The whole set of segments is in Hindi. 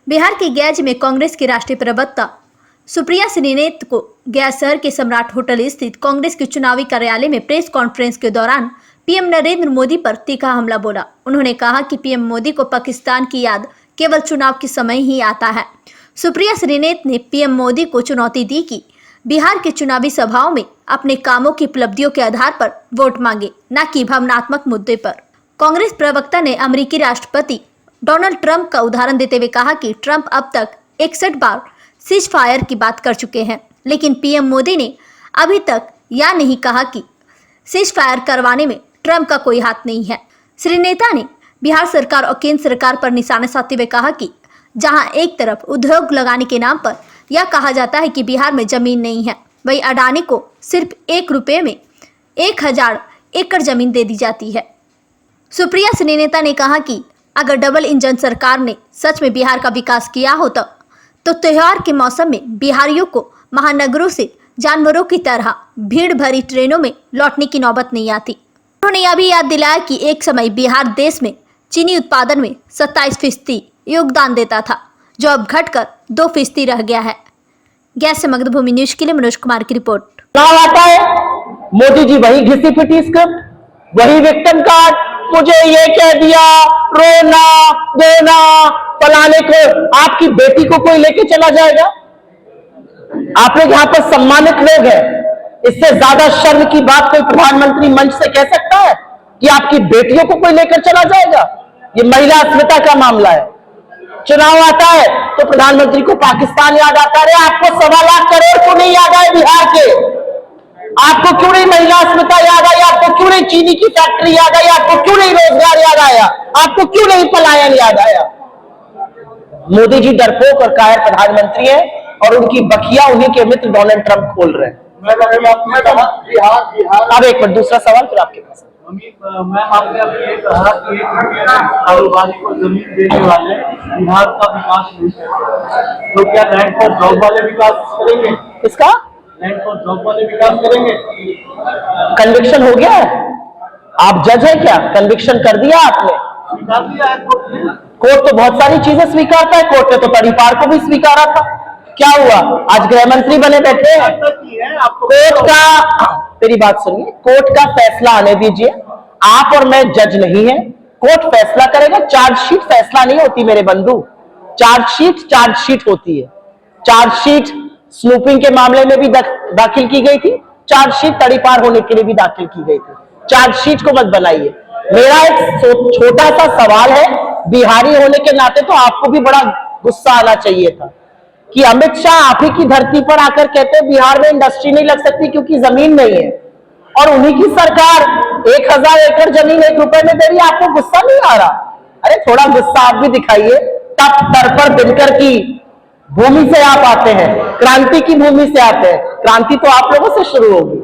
बिहार के गया में कांग्रेस की राष्ट्रीय प्रवक्ता सुप्रिया श्रीनेत को गया शहर के सम्राट होटल स्थित कांग्रेस के चुनावी कार्यालय में प्रेस कॉन्फ्रेंस के दौरान पीएम नरेंद्र मोदी पर तीखा हमला बोला। उन्होंने कहा कि पीएम मोदी को पाकिस्तान की याद केवल चुनाव के समय ही आता है। सुप्रिया श्रीनेत ने पीएम मोदी को चुनौती दी कि बिहार के चुनावी सभाओं में अपने कामों की उपलब्धियों के आधार पर वोट मांगे, न कि भावनात्मक मुद्दे पर। कांग्रेस प्रवक्ता ने अमेरिकी राष्ट्रपति डोनाल्ड ट्रंप का उदाहरण देते हुए कहा कि ट्रंप अब तक 61 बार सीज फायर की बात कर चुके हैं, लेकिन पीएम मोदी ने अभी तक यह नहीं कहा कि सीज फायर करवाने में ट्रंप का कोई हाथ नहीं है। श्री नेता ने बिहार सरकार और केंद्र सरकार पर निशाना साधते हुए कहा कि जहां एक तरफ उद्योग लगाने के नाम पर यह कहा जाता है कि बिहार में जमीन नहीं है, वही अडानी को सिर्फ 1 रुपये में 1000 एकड़ जमीन दे दी जाती है। सुप्रिया श्रीनेता ने कहा कि अगर डबल इंजन सरकार ने सच में बिहार का विकास किया होता तो त्योहार के मौसम में बिहारियों को महानगरों से जानवरों की तरह भीड़ भरी ट्रेनों में लौटने की नौबत नहीं आती। उन्होंने यह भी याद दिलाया कि एक समय बिहार देश में चीनी उत्पादन में 27% योगदान देता था, जो अब घटकर 2% रह गया है। गैस से मगधभूमि न्यूज के लिए मनोज कुमार की रिपोर्ट। चुनाव आता है, मोदी जी वही घिसी पिटी स्क्रिप्ट, वही विक्टिम कार्ड, मुझे ये कह दिया, रोना देना फलाने को। आपकी बेटी को कोई लेके चला जाएगा? आप लोग यहाँ पर सम्मानित लोग हैं, इससे ज्यादा शर्म की बात कोई प्रधानमंत्री मंच से कह सकता है कि आपकी बेटियों को कोई लेकर चला जाएगा? ये महिला अस्मिता का मामला है। चुनाव आता है तो प्रधानमंत्री को पाकिस्तान याद आता है। आपको 1.25 लाख करोड़ क्यों नहीं याद आए बिहार के? आपको क्यों नहीं महिला अस्मिता याद आई? आपको क्यों नहीं चीनी की फैक्ट्री याद आई? आपको क्यों नहीं रोजगार याद आया? आपको क्यों नहीं पलायन याद आया? मोदी जी डरपोक और कायर प्रधानमंत्री हैं और उनकी बखिया उन्हीं के मित्र डोनाल्ड ट्रंप खोल रहे हैं। अब एक मिनट, दूसरा सवाल फिर आपके पास। मैं आपने अभी ये कहा कि कारोबारी को जमीन देने वाले बिहार का विकास नहीं करते, तो क्या लैंड फॉर जॉब वाले विकास करेंगे? किसका लैंड फॉर जॉब वाले विकास करेंगे? कन्विक्शन हो गया है? आप जज है क्या? कन्विक्शन कर दिया आपने? स्वीकार दिया है कोर्ट तो बहुत सारी चीजें स्वीकारता है। कोर्ट ने तो तड़ीपार को भी स्वीकारा था। क्या हुआ? आज गृह मंत्री बने बैठे हैं। कोर्ट का, मेरी बात सुनिए, कोर्ट का फैसला आने दीजिए। आप और मैं जज नहीं है, कोर्ट फैसला करेगा। चार्जशीट फैसला नहीं होती मेरे बंधु, चार्जशीट होती है। चार्जशीट स्नूपिंग के मामले में भी दाखिल की गई थी, चार्जशीट तड़ीपार होने के लिए भी दाखिल की गई थी। चार्जशीट को मत बनाइए। मेरा एक छोटा सा सवाल है, बिहारी होने के नाते तो आपको भी बड़ा गुस्सा आना चाहिए था कि अमित शाह आप ही की धरती पर आकर कहते हैं बिहार में इंडस्ट्री नहीं लग सकती क्योंकि जमीन नहीं है, और उन्हीं की सरकार 1000 एकड़ जमीन 1 रुपए में दे रही है। आपको गुस्सा नहीं आ रहा? अरे थोड़ा गुस्सा आप भी दिखाइए। तप तर्पण दिनकर की भूमि से आप आते हैं, क्रांति की भूमि से आते हैं। क्रांति तो आप लोगों से शुरू होगी।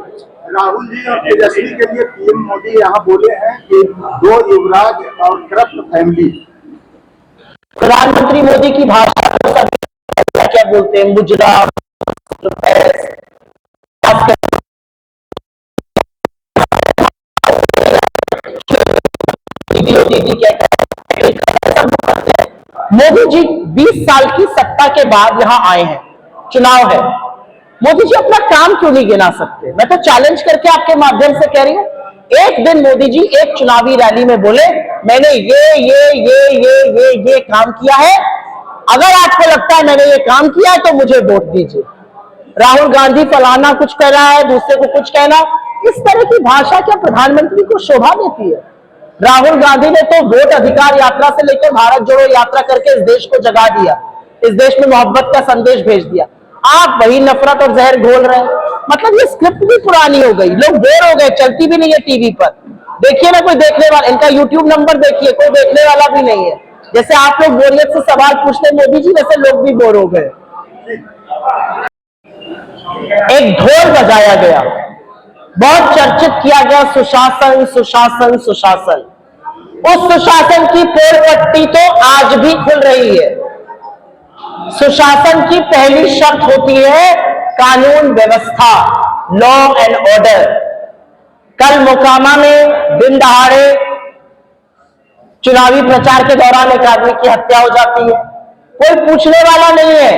राहुल जी और तेजस्वी के लिए पीएम मोदी यहाँ बोले हैं कि 2 युवराज और करप्ट फैमिली। प्रधानमंत्री मोदी की भाषा क्या बोलते हैं? मुजरा, मोदी जी 20 साल की सत्ता के बाद यहां आए हैं, चुनाव है। मोदी जी अपना काम क्यों नहीं गिना सकते? मैं तो चैलेंज करके आपके माध्यम से कह रही हूं, एक दिन मोदी जी एक चुनावी रैली में बोले मैंने ये काम किया है। अगर आपको लगता है मैंने ये काम किया है तो मुझे वोट दीजिए। राहुल गांधी फलाना कुछ कह रहा है, दूसरे को कुछ कहना, इस तरह की भाषा क्या प्रधानमंत्री को शोभा देती है? राहुल गांधी ने तो वोट अधिकार यात्रा से लेकर भारत जोड़ो यात्रा करके इस देश को जगा दिया, इस देश में मोहब्बत का संदेश भेज दिया। आप वही नफरत और जहर घोल रहे हैं। मतलब ये स्क्रिप्ट भी पुरानी हो गई, लोग बोर हो गए, चलती भी नहीं है टीवी पर। देखिए ना, कोई देखने वाला, इनका यूट्यूब नंबर देखिए, कोई देखने वाला भी नहीं है। जैसे आप लोग बोरियत से सवाल पूछते मोदी जी, वैसे लोग भी बोर हो गए। एक ढोल बजाया गया, बहुत चर्चित किया गया, सुशासन सुशासन सुशासन। उस सुशासन की पोल पट्टी तो आज भी खुल रही है। सुशासन की पहली शर्त होती है कानून व्यवस्था, लॉ एंड ऑर्डर। कल मोकामा में दिन दहाड़े चुनावी प्रचार के दौरान एक आदमी की हत्या हो जाती है। कोई पूछने वाला नहीं है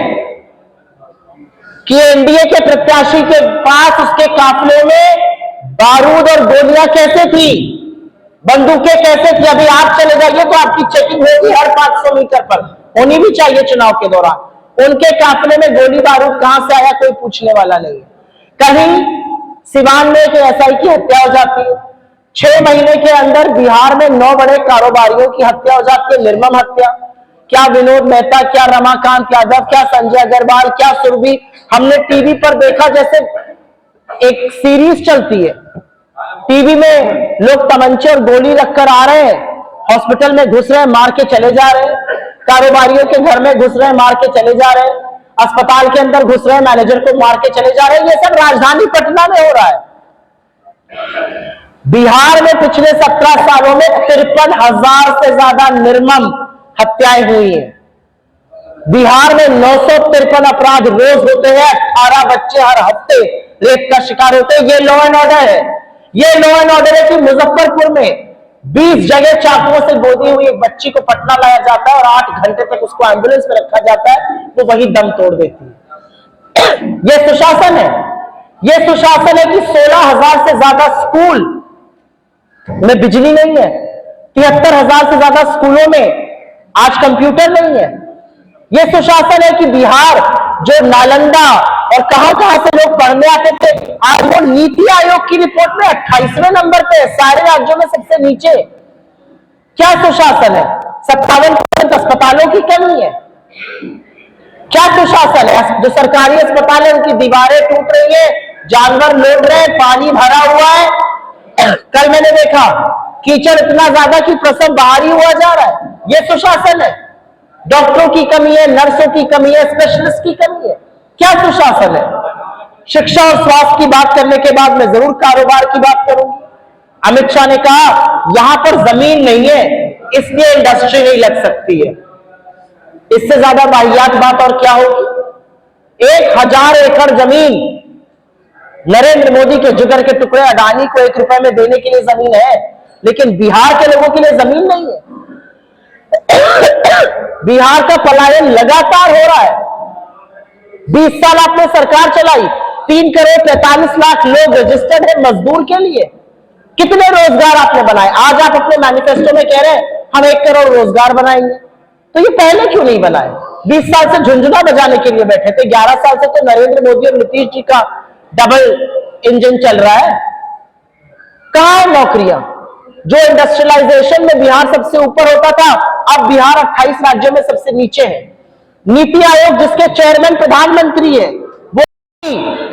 कि एनडीए के प्रत्याशी के पास उसके काफिले में बारूद और गोलियां कैसे थी, बंदूकें कैसे थी। अभी आप चले जाइए तो आपकी चेकिंग होगी हर 500 मीटर पर, होनी भी चाहिए चुनाव के दौरान। उनके काफिले में गोली बारूद कहां से आया, कोई पूछने वाला नहीं है। कहीं सिवान में एक एसआई की हत्या हो जाती है, 6 महीने के अंदर बिहार में 9 बड़े कारोबारियों की हत्या हो जाती है, निर्मम हत्या। क्या विनोद मेहता, क्या रमाकांत यादव, क्या संजय अग्रवाल, क्या सुरभि, हमने टीवी पर देखा जैसे एक सीरीज चलती है। टीवी में लोग तमंचे और गोली रखकर आ रहे हैं, हॉस्पिटल में घुस रहे हैं, मार के चले जा रहे हैं, कारोबारियों के घर में घुस रहे हैं, मार के चले जा रहे हैं, अस्पताल के अंदर घुस रहे हैं, मैनेजर को मार के चले जा रहे हैं। ये सब राजधानी पटना में हो रहा है। बिहार में पिछले 17 सालों में 53,000 से ज्यादा निर्मम हत्याएं हुई हैं। बिहार में 953 अपराध रोज होते हैं, 18 बच्चे हर हफ्ते रेप का शिकार होते हैं। ये लॉ एंड ऑर्डर है। ये लॉ एंड ऑर्डर है कि मुजफ्फरपुर में 20 जगह चाकुओं से गोदी हुई एक बच्ची को पटना लाया जाता है और 8 घंटे तक उसको एम्बुलेंस में रखा जाता है, वो वही दम तोड़ देती है। यह सुशासन है। यह सुशासन है कि 16,000 से ज्यादा स्कूल में बिजली नहीं है, 73,000 से ज्यादा स्कूलों में आज कंप्यूटर नहीं है। यह सुशासन है कि बिहार जो नालंदा और कहां से लोग पढ़ने आते थे, आज वो नीति आयोग की रिपोर्ट में 28वें नंबर पे, सारे राज्यों में सबसे नीचे। क्या सुशासन है? 57% अस्पतालों की कमी है। क्या सुशासन है? जो सरकारी अस्पताल है उनकी दीवारें टूट रही है, जानवर लौट रहे हैं, पानी भरा हुआ है। कल मैंने देखा कीचड़ इतना ज्यादा कि प्रसव बाहर ही हुआ जा रहा है। यह सुशासन है। डॉक्टरों की कमी है, नर्सों की कमी है, स्पेशलिस्ट की कमी है। क्या सुशासन है? शिक्षा और स्वास्थ्य की बात करने के बाद मैं जरूर कारोबार की बात करूंगी। अमित शाह ने कहा यहां पर जमीन नहीं है इसलिए इंडस्ट्री नहीं लग सकती है। इससे ज्यादा वाहियात बात और क्या होगी? 1000 एकड़ जमीन नरेंद्र मोदी के जिगर के टुकड़े अडानी को 1 रुपए में देने के लिए जमीन है, लेकिन बिहार के लोगों के लिए जमीन नहीं है। बिहार का पलायन लगातार हो रहा है। 20 साल आपने सरकार चलाई, 3 करोड़ 43 लाख लोग रजिस्टर्ड है मजदूर के लिए। कितने रोजगार आपने बनाए? आज आप अपने मैनिफेस्टो में कह रहे हैं हम 1 करोड़ रोजगार बनाएंगे, तो ये पहले क्यों नहीं बनाए? 20 साल से झुंझुना बजाने के लिए बैठे थे। 11 साल से तो नरेंद्र मोदी और नीतीश जी का डबल इंजन चल रहा है। कहां है नौकरियां? जो इंडस्ट्रियलाइजेशन में बिहार सबसे ऊपर होता था, अब बिहार 28 राज्यों में सबसे नीचे है। नीति आयोग जिसके चेयरमैन प्रधानमंत्री है, वो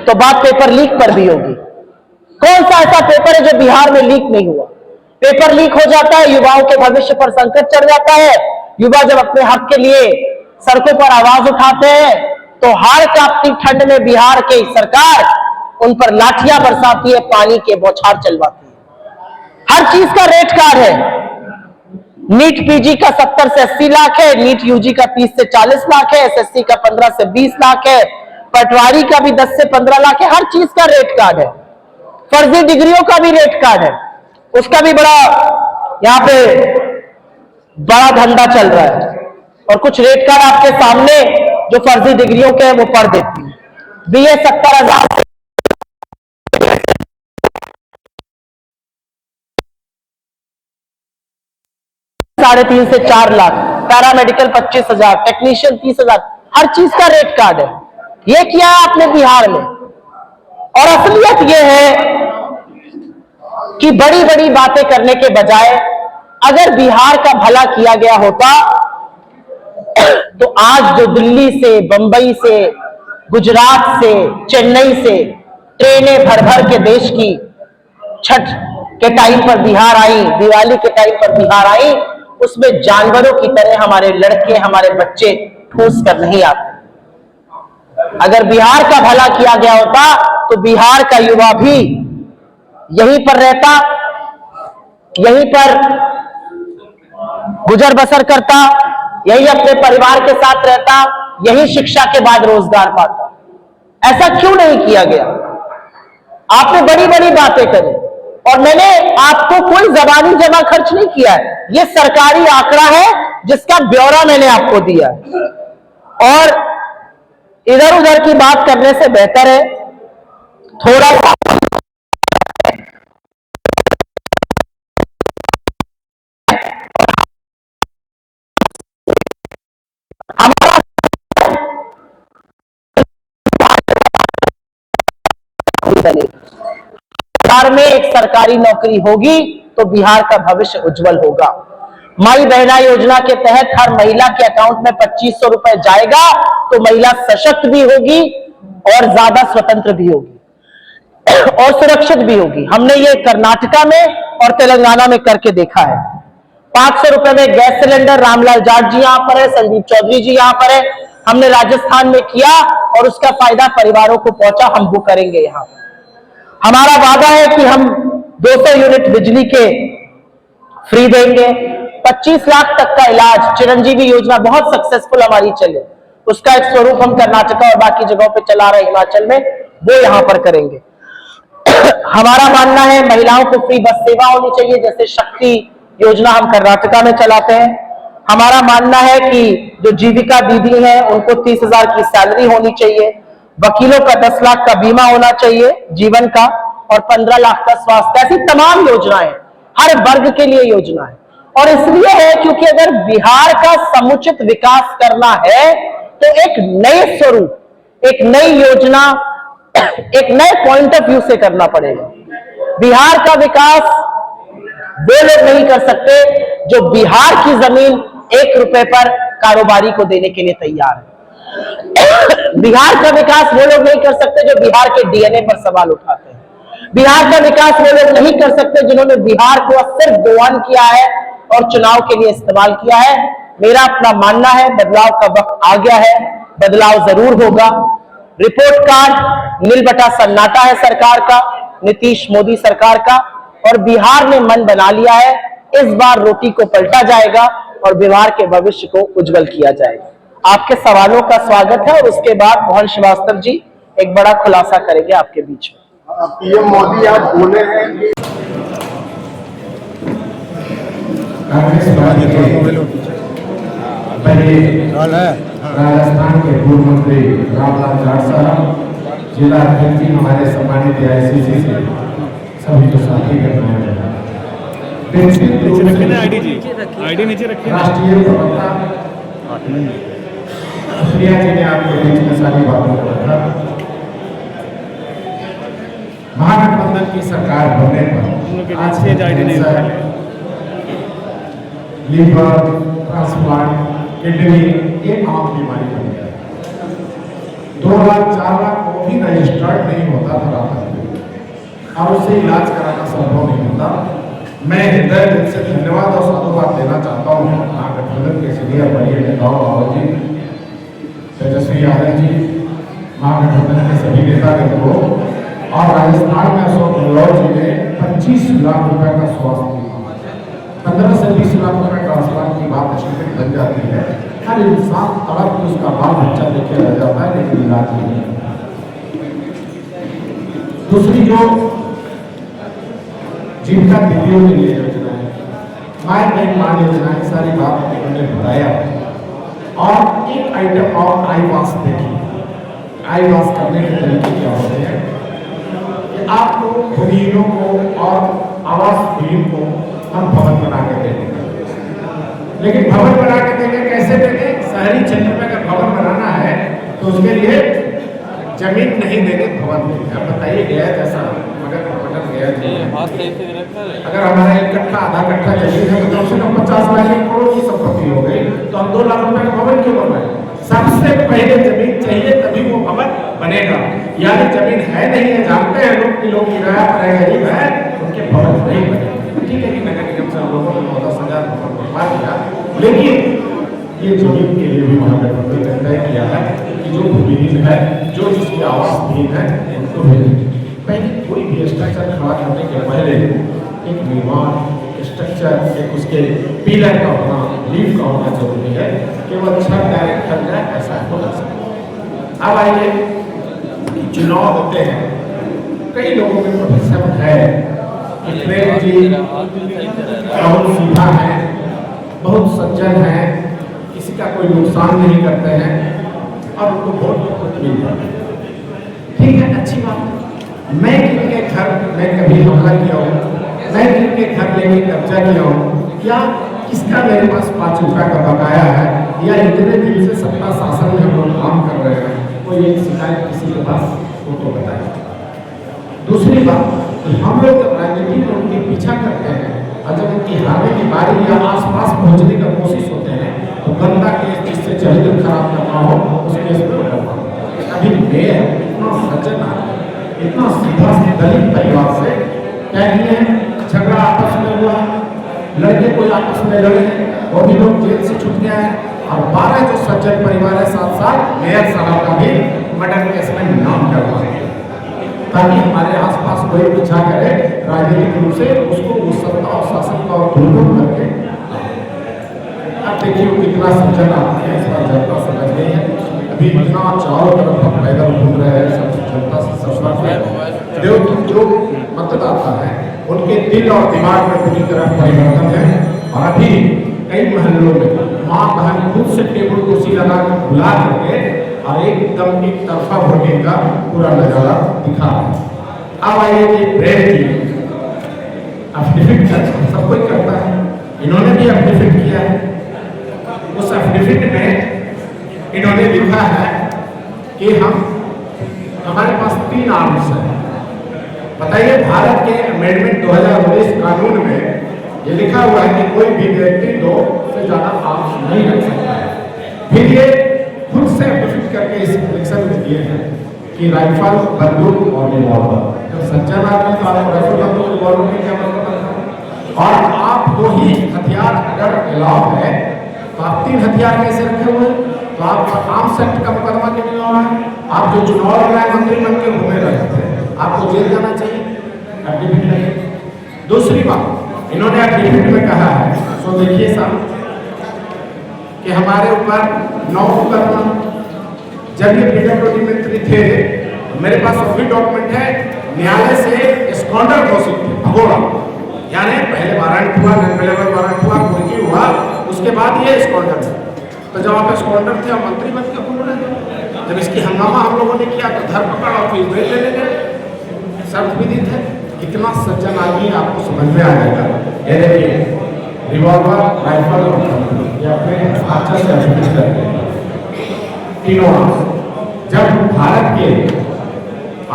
तो बात पेपर लीक पर भी होगी। कौन सा ऐसा पेपर है जो बिहार में लीक नहीं हुआ? पेपर लीक हो जाता है, युवाओं के भविष्य पर संकट चढ़ जाता है। युवा जब अपने हक के लिए सड़कों पर आवाज उठाते हैं तो हाड़ कांपती ठंड में बिहार की सरकार उन पर लाठियां बरसाती है, पानी के बौछार चलवाती है। हर चीज का रेट कार्ड है। नीट पीजी का 70 से 80 लाख है, नीट यूजी का 30 से 40 लाख है, एसएससी का 15 से 20 लाख है, पटवारी का भी 10 से 15 लाख है। हर चीज का रेट कार्ड है। फर्जी डिग्रियों का भी रेट कार्ड है, उसका भी बड़ा यहां पे बड़ा धंधा चल रहा है। और कुछ रेट कार्ड आपके सामने जो फर्जी डिग्रियों के हैं वो पढ़ देती है। बीए 70,000 3.5 से 4 लाख, पैरामेडिकल 25,000, टेक्नीशियन 30,000। हर चीज का रेट कार्ड है। ये किया है आपने बिहार में। और असलियत ये है कि बड़ी बड़ी बातें करने के बजाय अगर बिहार का भला किया गया होता तो आज जो दिल्ली से, बंबई से, गुजरात से, चेन्नई से ट्रेनें भर भर के देश की छठ के टाइम पर बिहार आई, दिवाली के टाइम पर बिहार आई, उसमें जानवरों की तरह हमारे लड़के, हमारे बच्चे ठूस कर नहीं आते। अगर बिहार का भला किया गया होता तो बिहार का युवा भी यहीं पर रहता, यहीं पर गुजर बसर करता, यही अपने परिवार के साथ रहता, यही शिक्षा के बाद रोजगार पाता। ऐसा क्यों नहीं किया गया? आपने बड़ी बड़ी बातें करी और मैंने आपको कोई जबानी जमा खर्च नहीं किया है। यह सरकारी आंकड़ा है जिसका ब्यौरा मैंने आपको दिया है। और इधर उधर की बात करने से बेहतर है थोड़ा सा बिहार में एक सरकारी नौकरी होगी तो बिहार का भविष्य उज्जवल होगा। माई बहना योजना के तहत हर महिला के अकाउंट में 2500 रुपए जाएगा तो महिला सशक्त भी होगी और ज्यादा स्वतंत्र भी होगी और सुरक्षित भी होगी। हमने ये कर्नाटका में और तेलंगाना में करके देखा है। 500 रुपए में गैस सिलेंडर, रामलाल जाट जी यहां पर है, संदीप चौधरी जी यहां पर है। हमने राजस्थान में किया और उसका फायदा परिवारों को पहुंचा। हम वो करेंगे यहां। हमारा वादा है कि हम 200 यूनिट बिजली के फ्री देंगे। 25 लाख तक का इलाज, चिरंजीवी योजना बहुत सक्सेसफुल हमारी चले, उसका एक स्वरूप हम कर्नाटका और बाकी जगहों पे चला रहे हिमाचल में, वो यहां पर करेंगे। हमारा मानना है महिलाओं को फ्री बस सेवा होनी चाहिए, जैसे शक्ति योजना हम कर्नाटका में चलाते हैं। हमारा मानना है कि जो जीविका दीदी हैं उनको 30,000 की सैलरी होनी चाहिए। वकीलों का 10 लाख का बीमा होना चाहिए जीवन का और 15 लाख का स्वास्थ्य। ऐसी तमाम योजनाएं हर वर्ग के लिए योजना है। और इसलिए है क्योंकि अगर बिहार का समुचित विकास करना है तो एक नए स्वरूप, एक नई योजना, एक नए पॉइंट ऑफ व्यू से करना पड़ेगा। बिहार का विकास वे लोग नहीं कर सकते जो बिहार की जमीन 1 रुपए पर कारोबारी को देने के लिए तैयार है। बिहार का विकास वो लोग नहीं कर सकते जो बिहार के डीएनए पर सवाल उठाते हैं। बिहार का विकास वो लोग नहीं कर सकते जिन्होंने बिहार को सिर्फ गोवान किया है और चुनाव के लिए इस्तेमाल किया है। मेरा अपना मानना है बदलाव का वक्त आ गया है, बदलाव जरूर होगा। रिपोर्ट कार्ड नील बटा सन्नाटा है सरकार का, नीतीश मोदी सरकार का, और बिहार ने मन बना लिया है इस बार रोटी को पलटा जाएगा और बिहार के भविष्य को उज्जवल किया जाएगा। आपके सवालों का स्वागत है और उसके बाद मोहन श्रीवास्तव जी एक बड़ा खुलासा करेंगे आपके बीच में। पीएम मोदी आज बोले हैं कि राजस्थान के पूर्व मंत्री रामलाल जाट साहब, जिला अध्यक्ष हमारे सम्मानित AICC से सभी को साथी करना है। आईडी नीचे रखिए। राष्ट्रीय प्रवक्ता प्रिया जी ने आपके बीच में सारी बातों को रखा। महागठबंधन की सरकार बनने पर आज लीवर, ट्रांसप्लांट, किडनी ये आम बीमारी बन गया। 2 लाख 4 लाख को भी रजिस्टर्ड नहीं होता था और उससे इलाज कराना संभव नहीं होता। मैं हृदय दिल से धन्यवाद और साधुवाद देना चाहता हूँ महागठबंधन के सीनियर बड़े नेताओं बाबू जी, तेजस्वी यादव जी, महागठबंधन के सभी नेतागण को, और राजस्थान में अशोक गहलोत जी ने 25 लाख रुपए का स्वास्थ्य बीमा, 15 से 20 लाख रुपए ट्रांसप्लांट की बात अस्वीकृत बन जाती है। हर इंसान तड़प के उसका बाल बच्चा देखे रह जाता है लेकिन इलाज नहीं होता। दूसरी जो जीविका दीदियों के लिए योजना है, माय बहन मान योजना है, सारी बात उन्होंने बताया। और एक आइटम और आई वॉश देखिए, आई वॉश करने के तरीके क्या होते हैं कि आपको भूमिहीनों को और आवासहीन को हम भवन बना के देंगे, लेकिन भवन बना के देंगे कैसे देंगे? शहरी क्षेत्र में अगर भवन बनाना है तो उसके लिए जमीन नहीं देंगे, भवन देंगे। अब बताइए गया कैसा मगर पटन गया अगर हमारा 1 कट्ठा आधा कट्ठा जमीन है तो कम से कम 50 लाख 1 करोड़ की संपत्ति हो गई, तो हम 2 लाख रुपए का भवन क्यों बनवाएं? सबसे पहले जमीन चाहिए तभी वो भवन बनेगा। यानी जमीन है नहीं है, जानते हैं लोग कि लोग किराया पर है, गरीब है, उनके भवन नहीं बने। ठीक है कि नगर निगम से लोगों ने 10,000 भवन बनवा दिया, लेकिन ये जमीन के लिए भी महागठबंधन ने तय किया है कि जो भूमिहीन है, जो जिसकी आवासहीन है, उनको भेजें। पहले कोई भी स्ट्रक्चर खड़ा करने के पहले एक निर्माण स्ट्रक्चर, एक उसके पिलर का होना, लीफ का होना जरूरी है। केवल छत डायरेक्ट खड़ जाए ऐसा हो ना सकता। अब आइए चुनाव होते हैं, कई लोगों के प्रोफेसर है कि प्रेम जी बहुत सीधा है, बहुत सज्जन है, किसी का कोई नुकसान नहीं करते हैं, और उनको वोट मिल जाए। ठीक है, अच्छी बात है। मैं किनके घर में कभी हमला किया हूँ, मैं किनके घर लेके कब्जा किया हूँ, या किसका मेरे पास 5 रुपया का बकाया है, या इतने दिन से सत्ता शासन में हम लोग काम कर रहे हैं, कोई एक शिकायत किसी के पास वो तो बताए। दूसरी बात, हम लोग जब राजनीति में उनके पीछा करते हैं और जब उनकी हारने की बारी या आसपास पहुंचने का कोशिश होते हैं तो गंदा केस जिससे चरित्र खराब करना हो उस केस में करना। अभी मैं इतना सज्जन इतना सीधा दलित परिवार से क्या किए हैं, झगड़ा आपस में हुआ, लड़के कोई आपस में लड़े, वो भी लोग जेल से छूट गया है, और 12 जो सज्जन परिवार है 7 साल मेयर साहब का भी मर्डर केस में नाम करवा है, ताकि हमारे आसपास कोई पीछा करे राजनीतिक रूप से उसको उस सत्ता और शासन का दुर्गम करके। अब देखिए वो कितना सज्जन आते हैं, इस बार जनता समझ गई है। अभी इतना चारों तरफ हम पैदल घूम रहे हैं, सब जनता से जो मतदाता है उनके दिल और दिमाग में पूरी तरह परिवर्तन है। और अभी कई महल्लों में माँ बहन खुद से टेबल कुर्सी लगा कर बुला करके और एकदम एक तरफा वोटिंग का पूरा नजारा दिखा रहा है। अब आइए कि प्रेम जी एफिडेविट सब कोई करता है, इन्होंने भी एफिडेविट किया है। उस एफिडेविट में इन्होंने लिखा है कि हमारे पास 3 आर्म्स हैं। बताइए, भारत के अमेंडमेंट 2019 कानून में ये लिखा हुआ है कि कोई भी व्यक्ति 2 से ज्यादा आर्म्स नहीं रख सकता है। फिर ये खुद से एफिडेविट करके इस इलेक्शन में दिए हैं कि राइफल, बंदूक और रिवॉल्वर। जब सज्जन आदमी तो आप राइफल, बंदूक, रिवॉल्वर में क्या मतलब है? और आप 2 ही हथियार अगर अलाउ है तो आप 3 हथियार कैसे रखे हुए? तो आप आर्म्स एक्ट का मुकदमा क्यों नहीं हो रहा है? आप जो चुनाव लड़ाए मंत्री बन के घूमे रहे थे, आपको जेल जाना चाहिए। एफिडेविट लगे। दूसरी बात, इन्होंने एफिडेविट में कहा है, सो देखिए साहब, कि हमारे ऊपर 9 मुकदमा, जब ये पीडब्ल्यूडी मंत्री थे मेरे पास सभी डॉक्यूमेंट है, न्यायालय से स्कॉन्डर घोषित थे, भगोड़ा, यानी पहले वारंट हुआ, नॉन अवेलेबल वारंट हुआ, कुर्की हुआ, उसके बाद ये स्कॉन्डर है। तो जब आप स्कॉन्डर थे, आप मंत्री बन के बोल रहे थे। जब इसकी हंगामा हम लोगों ने किया तो धरपकड़ और फिर बेल ले गए, शर्त विदित है। इतना सज्जन आदमी आपको समझ में आ जाएगा। ये देखिए, रिवॉल्वर, राइफल और बंदूक या फिर अच्छा से एफिडेविट करते हैं, तीनों आर्म्स। जब भारत के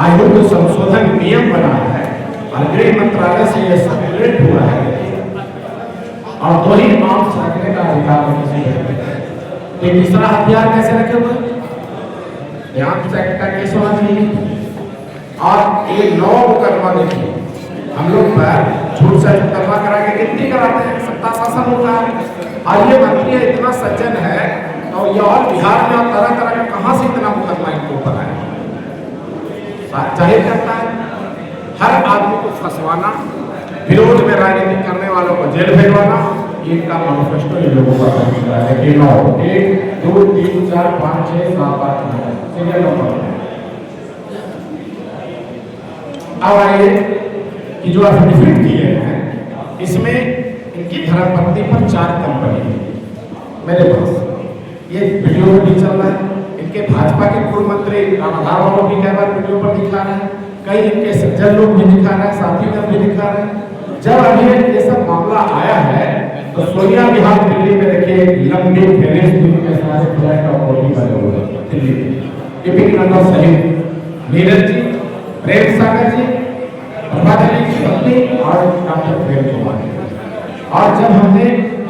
आयोग संशोधन नियम बना है और गृह मंत्रालय से यह सर्कुलेट हुआ है और 2 ही आर्म्स रखने का अधिकार है किसी व्यक्ति को, तो तीसरा हथियार कैसे रखे हुए? आर्म्स एक्ट का केस होना चाहिए। और ये 9 मुकदमा देखिए, हम लोग पर झूठ से मुकदमा करा के गिनती कराते हैं, सत्ता शासन होता है। और ये मंत्री इतना सज्जन है तो ये और बिहार में और तरह तरह का कहाँ से इतना मुकदमा इनको ऊपर है? जाहिर करता है हर आदमी को फंसवाना, विरोध में राजनीति करने वालों को जेल भेजवाना, इनका मैनिफेस्टो ये लोगों का है कि 9, 1, 2, 3, 4, 5, 6, 7, 8, 9 सीरियल नंबर। अब आइए कि जो एफिडेविट दिए हैं इसमें इनकी धर्मपत्नी पर 4 कंपनी है मेरे पास। ये वीडियो में भी चल रहा है। इनके भाजपा के पूर्व मंत्री रामाधार वालों भी कई बार वीडियो पर दिखा रहे हैं, कई इनके सज्जन लोग भी दिखा रहे हैं, साथी लोग भी दिखा रहे हैं। जब अभी ये सब मामला आया है तो सोनिया विहार दिल्ली में देखिए लंबी फेरेंस के सारे फ्लैट और बॉडी बने हुए हैं दिल्ली में। विपिन नंदन सहित नीरज जी, प्रेम सागर जी, प्रभात जी पत्नी और डॉक्टर प्रेम कुमार। और जब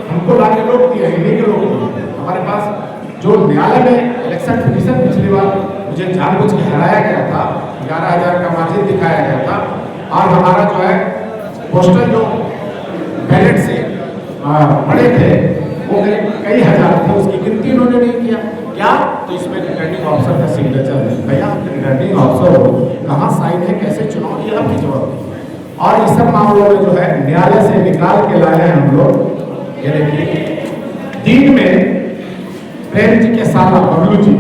हमको लाके लोग दिए, इन्हीं के लोग हमारे पास जो न्यायालय में इलेक्शन कमीशन पिछली बार मुझे जानबूझ के हराया गया था, 11,000 का मार्जिन दिखाया गया था, और हमारा जो है पोस्टल जो बैलेट से बड़े थे वो कई हजार थे, उसकी गिनती उन्होंने नहीं किया। क्या? तो इसमें रिटर्निंग ऑफिसर का सिग्नेचर नहीं। भैया आप रिटर्निंग ऑफिसर हो, कहाँ साइन है, कैसे चुनाव किया, आपकी जवाब दी। और इस सब मामलों में जो है न्यायालय से निकाल के लाए हैं हम लोग। ये देखिए, दिन में प्रेम जी के साला बबलू जी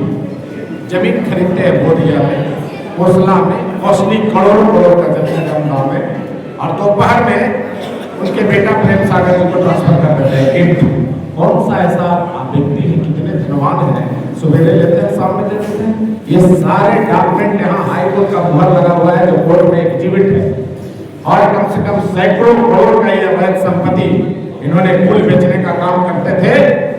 जमीन खरीदते हैं बोधिया में, कोसला में, कौशली करोड़ों का जमीन कम दाम है, और दोपहर में उनके बेटा प्रेम सागर जी को ट्रांसफर कर देते हैं। कौन सा ऐसा व्यक्ति है, कितने धनवान है, सवेरे लेते हैं, शाम में दे देते हैं। ये सारे डॉक्यूमेंट यहाँ हाई कोर्ट का मुहर लगा हुआ है, जो कोर्ट में एग्जिबिट है। और कम से कम सैकड़ों करोड़ का ये अवैध संपत्ति इन्होंने कुल बेचने का काम करते थे,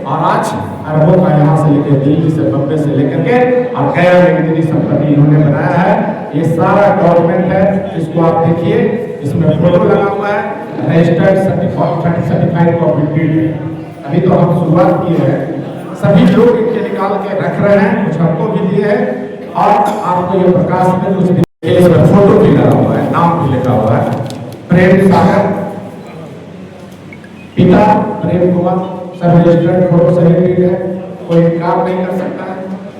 और आज अरबों का यहाँ से लेकर दिल्ली से, बम्बे से लेकर के और गया में इतनी संपत्ति इन्होंने बनाया है। ये सारा डॉक्यूमेंट है, इसको आप देखिए, इसमें फोटो लगा हुआ है, रजिस्टर्ड सर्टिफाइड कॉपी डीड। अभी तो हम शुरुआत किए हैं, सभी लोग इनके निकाल के रख रहे हैं, कुछ हमको भी दिए हैं, और आपको ये प्रकाश में कुछ इसमें फोटो भी लगा हुआ है, नाम भी लिखा हुआ है, प्रेम सागर, पिता प्रेम कुमार, सब रजिस्टर्ड फोटो सही है, कोई इनकार नहीं कर सकता है।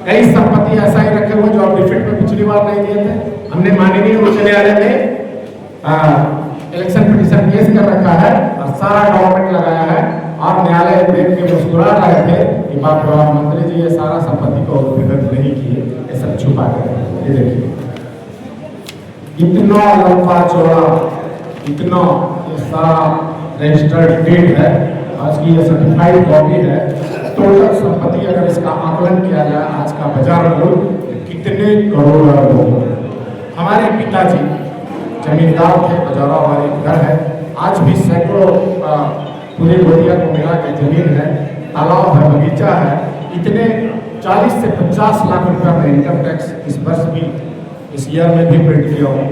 कई संपत्ति ऐसा ही रखे हुए जो आप डिफिट में पिछली बार नहीं दिए थे, हमने माननीय उच्च न्यायालय में इलेक्शन पिटीशन केस कर रखा है और सारा डॉक्यूमेंट लगाया है, और न्यायालय देख के मुस्कुरा रहे थे कि बात मंत्री जी ये सारा संपत्ति को विगत नहीं किए, ये सब छुपा कर। ये देखिए इतना लंबा चौड़ा, इतना ये सारा रजिस्टर्ड डेट है, आज की ये सर्टिफाइड कॉपी है। टोटल संपत्ति अगर इसका आकलन किया जाए आज का बाजार मूल्य कितने करोड़ लोग। हमारे पिताजी जमींदार थे, बजारा वाले घर है, आज भी सैकड़ों पूरे गोटिया को मिला के जमीन है, तालाब है, बगीचा है। इतने 40 से 50 लाख रुपया में इनकम टैक्स इस वर्ष भी, इस ईयर में भी पेड किया हूँ।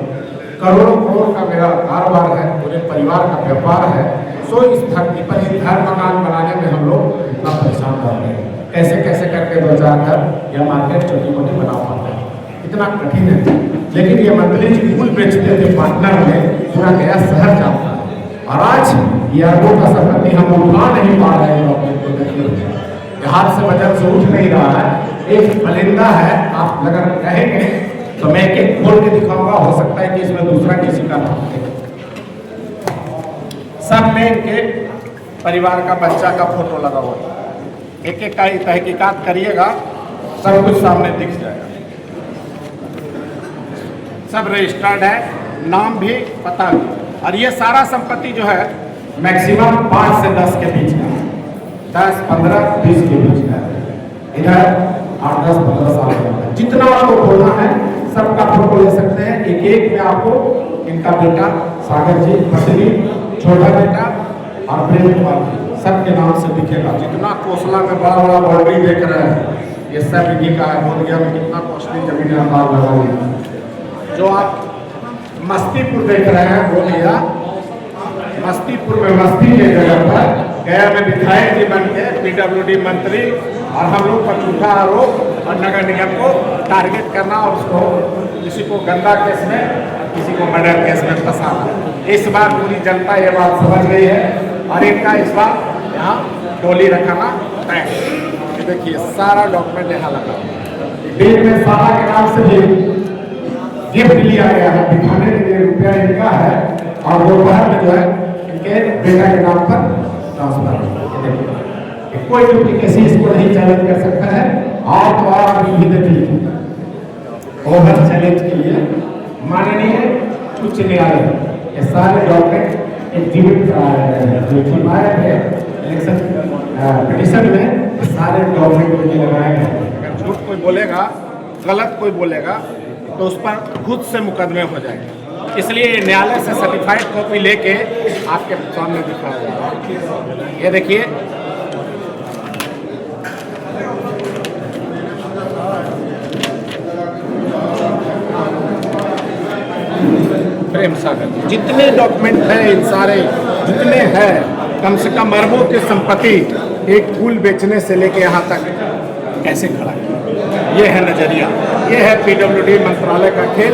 करोड़ों करोड़ का मेरा कारोबार है, पूरे परिवार का व्यापार है। सो इस धरती पर एक घर मकान बनाने में हम लोग इतना परेशान कर रहे हैं, कैसे कैसे करके 2-4 घर या मार्केट छोटी मोटी बना पाते हैं, इतना कठिन है। लेकिन ये मंत्री जी फूल बेचते थे पार्टनर में, पूरा गया शहर जाता है, और आज ये अरबों का संपत्ति हम उठा नहीं पा रहे हैं, हाथ से वजन से उठ नहीं रहा है। एक फलिंदा है, आप अगर कहेंगे तो मैं एक खोल के दिखाऊंगा, हो सकता है कि इसमें दूसरा किसी का नाम है। सब में इनके परिवार का बच्चा का फोटो लगा हुआ है। एक एक का तहकीकात करिएगा, सब कुछ सामने दिख जाएगा। सब रजिस्टर्ड है, नाम भी, पता भी, और ये सारा संपत्ति जो है मैक्सिमम 5 से 10 के बीच का, 10, 15, 20 के बीच का है। इधर 8, 10, 15 साल का, जितना आपको बोलना है सबका फोटो ले सकते हैं। एक एक में आपको इनका बेटा सागर जी, पत्नी, छोटा बेटा और प्रेम कुमार जी, सबके नाम से दिखेगा। जितना कोसला में बड़ा बड़ा बाउंड्री देख रहे हैं, ये सब इन्हीं का है। बोधगया में कितना कॉस्टली जमीन अंदाज लगा हुई है। जो आप मस्तीपुर देख रहे हैं, बोधगया मस्तीपुर में, मस्ती के जगह पर गया में विधायक जी बन के PWD मंत्री, और हम लोग पर झूठा आरोप और नगर निगम को टारगेट करना, और उसको किसी को गंदा केस में, किसी को मर्डर केस में फंसाना। इस बार पूरी जनता ये बात समझ गई है, और इनका इस बार यहाँ टोली रखाना तय है। देखिए सारा डॉक्यूमेंट यहाँ लगा, डेट में सारा के नाम से भी गिफ्ट लिया गया है, दिखाने के लिए रुपया इनका है, और दोपहर में जो है इनके बेटा के नाम पर ट्रांसफर। कोई डुप्लीकेसी इसको नहीं चैलेंज कर सकता है। और तो आप भी देखिए, ओवर चैलेंज के लिए माननीय उच्च न्यायालय ये सारे डॉक्यूमेंट एग्जिबिट कराए गए हैं, जो छिपाए थे इलेक्शन पिटीशन में, सारे डॉक्यूमेंट मुझे लगाए गए। अगर झूठ कोई बोलेगा, गलत कोई बोलेगा, तो उस पर खुद से मुकदमे हो जाएंगे। इसलिए न्यायालय से सर्टिफाइड कॉपी लेके आपके सामने दिखाया जाएगा। ये देखिए, प्रेम सागर, जितने डॉक्यूमेंट हैं, इन सारे जितने हैं, कम से कम अरबों की संपत्ति एक फूल बेचने से लेके यहाँ तक कैसे खड़ा है। ये है नजरिया, ये है PWD मंत्रालय का खेल,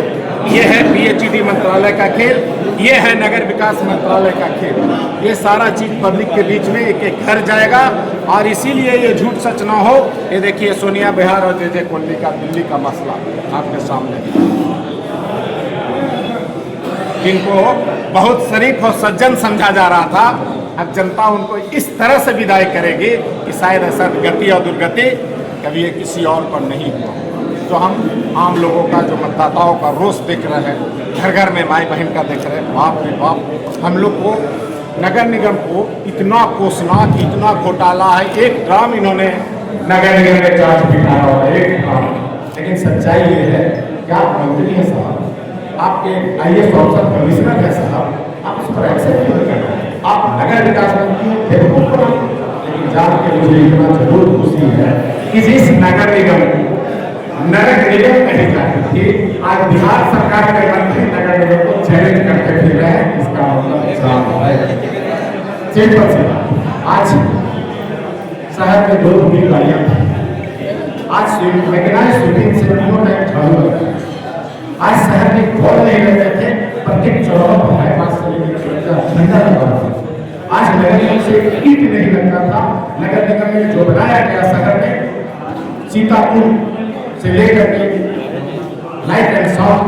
ये है PHED मंत्रालय का खेल, ये है नगर विकास मंत्रालय का खेल। ये सारा चीज पब्लिक के बीच में एक एक घर जाएगा, और इसीलिए ये झूठ सच ना हो। ये देखिए सोनिया बिहार और JJ कोहली का दिल्ली का मसला आपके सामने, जिनको बहुत शरीफ और सज्जन समझा जा रहा था, अब जनता उनको इस तरह से विदाई करेगी कि शायद ऐसा गति और दुर्गति कभी ये किसी और पर नहीं हुआ। तो हम आम लोगों का, जो मतदाताओं का रोष देख रहे हैं, घर घर में माई बहन का देख रहे हैं, बाप रे बाप। हम लोग को, नगर निगम को इतना कोसना कि इतना घोटाला है, एक ड्राम इन्होंने नगर निगम में चार्ज बिठाया होगा एक काम, लेकिन सच्चाई ये है कि आप मंत्री हैं साहब, आपके IAS ऑफिसर कमिश्नर है साहब, आप उस पर एक्सेप्ट क्यों कर रहे हैं? आप नगर विकास मंत्री हैं, बेवकूफ बना। लेकिन जान के मुझे इतना जरूर खुशी है कि जिस नगर निगम अधिकारी थी, आज बिहार सरकार के मंत्री नगर निगम को चैलेंज करके फिर रहे हैं। इसका मतलब साफ है। सिंपल सी बात, आज शहर में 2 बड़ी गाड़ियां थी, आज मैकेनाइज्ड स्वीपिंग से तीनों टाइम चालू होता है। आज शहर में खोल नहीं रहते थे, प्रत्येक चौराहा पर बाईपास से लेकर झंडा लगा था। आज नगर निगम से ईंट नहीं लगता था। नगर निगम में जो बनाया गया शहर में सीतापुर से लेकर के लाइट एंड साउंड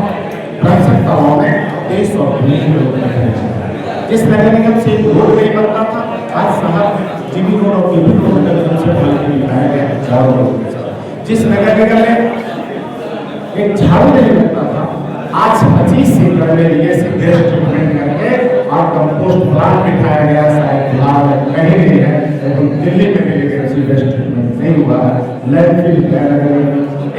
ट्रांसपोर्ट तलाव में 23 और जिस नगर निगम से रोड नहीं बनता था, आज शहर जीबी रोड और केबी रोड नगर निगम से बना के बनाया गया चारों रोड के साथ। जिस नगर निगम में एक झाड़ू नहीं लगता था, आज 25 सीटर में लिए से वेस्ट ट्रीटमेंट करके और कंपोस्ट प्लांट बिठाया गया। शायद फिलहाल कहीं नहीं है, लेकिन दिल्ली में भी लेकर वेस्ट ट्रीटमेंट नहीं हुआ है। लैंडफिल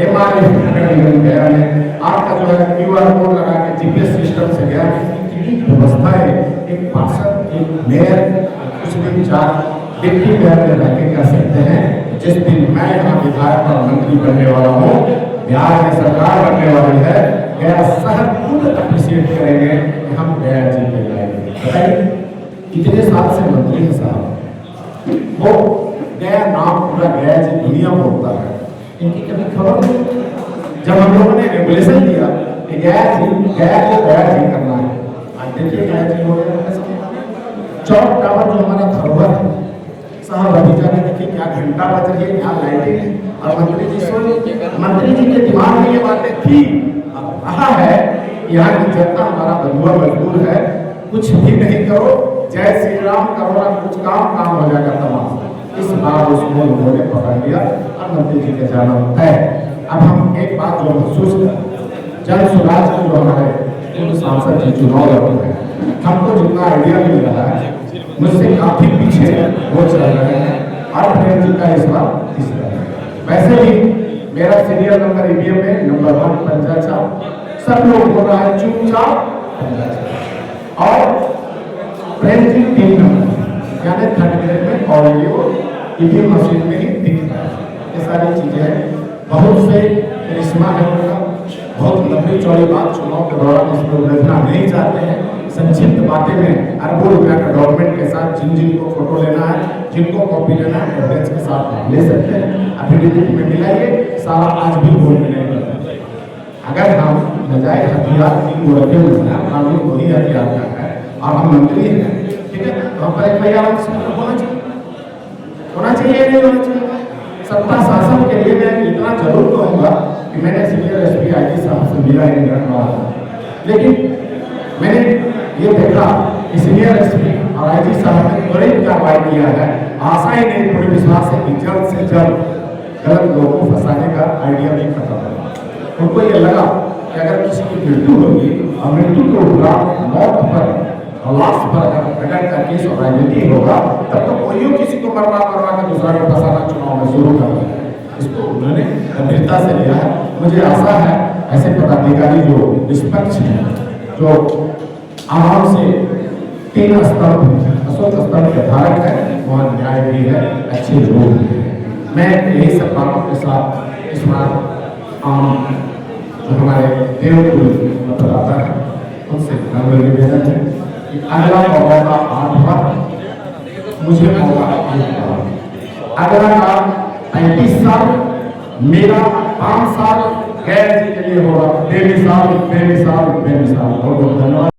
MRF गया है, आपका जो है QR कोड लगा के GPS सिस्टम से गया। कितनी व्यवस्था है, एक पार्षद, एक मेयर, कुछ दिन 4 डिप्टी मेयर में रह के कर सकते हैं। जिस दिन मैं यहाँ विधायक और मंत्री बनने वाला हूँ, बिहार में सरकार बनने वाली है, गया शहर खुद अप्रिशिएट करेंगे कि हम गया जी के लाएंगे। बताइए, इतने साल से मंत्री हैं साहब, वो गया नाम पूरा गया जी दुनिया बोलता है, इनकी कभी खबर नहीं। जब हम लोगों ने रेगुलेशन दिया कि गया जी करना है, आज देखिए गया जी हो गया। चौक टावर जो हमारा धरोहर है साहब, अभी जाके देखिए क्या घंटा बज रही है, क्या लाइटिंग है। और मंत्री जी के दिमाग में ये बातें थी, अब कहा है यहाँ की जनता हमारा बंधुआ मजबूर है, कुछ भी नहीं करो, जय श्री राम करो ना, कुछ काम हो जाएगा तमाम। इस बार उसको लोगों ने पकड़ लिया और मंत्री जी का जाना है। अब हम एक बात जो महसूस करें, जन स्वराज के जो हमारे सांसद जी चुनाव लड़ते हैं, हमको जितना आइडिया मिल रहा है मुझसे काफी पीछे वो चल रहे हैं। और प्रेम जी का इस बार तीसरा है। वैसे भी मेरा सीरियल नंबर EVM में नंबर 1 पंचायत, सब लोग बोल रहा है चुपचाप, और प्रेम जी 3 नंबर यानी 3rd ग्रेड में ऑलरेडी वो EVM मशीन में ही दिख रहा है। ये सारी चीजें बहुत से करिश्मा है उनका, बहुत लंबी चौड़ी बात चुनाव के दौरान इसमें उलझना नहीं चाहते हैं। संक्षिप्त बातें में अरबों रुपया का डॉक्यूमेंट के साथ जिनको फोटो लेना है, जिनको कॉपी लेना है, एविडेंस के साथ आप ले सकते हैं। एफिडेविट में मिलाइए, सारा आज भी बोल नहीं करता। अगर हम नजायज हथियार की रखे हुए हैं, कानून वही हथियार का है और हम मंत्री हैं, ठीक है, तो हम पर FIR होना चाहिए नहीं होना चाहिए। सत्ता शासन के लिए मैं इतना जरूर कहूँगा कि मैंने सीनियर SP IG साहब से मिला ही रखा, लेकिन मैंने ये देखा कि सीनियर SP और IG साहब ने त्वरित कार्रवाई किया है। आशा ही नहीं, पूरे विश्वास है कि जल्द से जल्द गलत लोगों को फंसाने का आइडिया भी खत्म होगा। उनको ये लगा कि अगर किसी की मृत्यु होगी और मृत्यु के उपरांत मौत पर और लास्ट पर अगर प्रकट का केस और राजनीति होगा, तब तो कोई किसी को मरवा के दूसरा को फंसाना चुनाव में शुरू कर दिया। इसको उन्होंने गंभीरता से लिया है। मुझे आशा है ऐसे पदाधिकारी जो निष्पक्ष हैं, जो आराम से 3 स्तंभ अशोक स्तंभ के धारक है, वहाँ न्याय भी है, अच्छे लोग भी है। मैं यही सब बातों के साथ इस बार जो हमारे देवपुर मतदाता है उनसे नम्र निवेदन है कि अगला मौका का 8 बार मुझे मौका अगला काम 35 साल, मेरा 5 साल गैर जी के लिए होगा, बेमिसाल। बहुत बहुत धन्यवाद।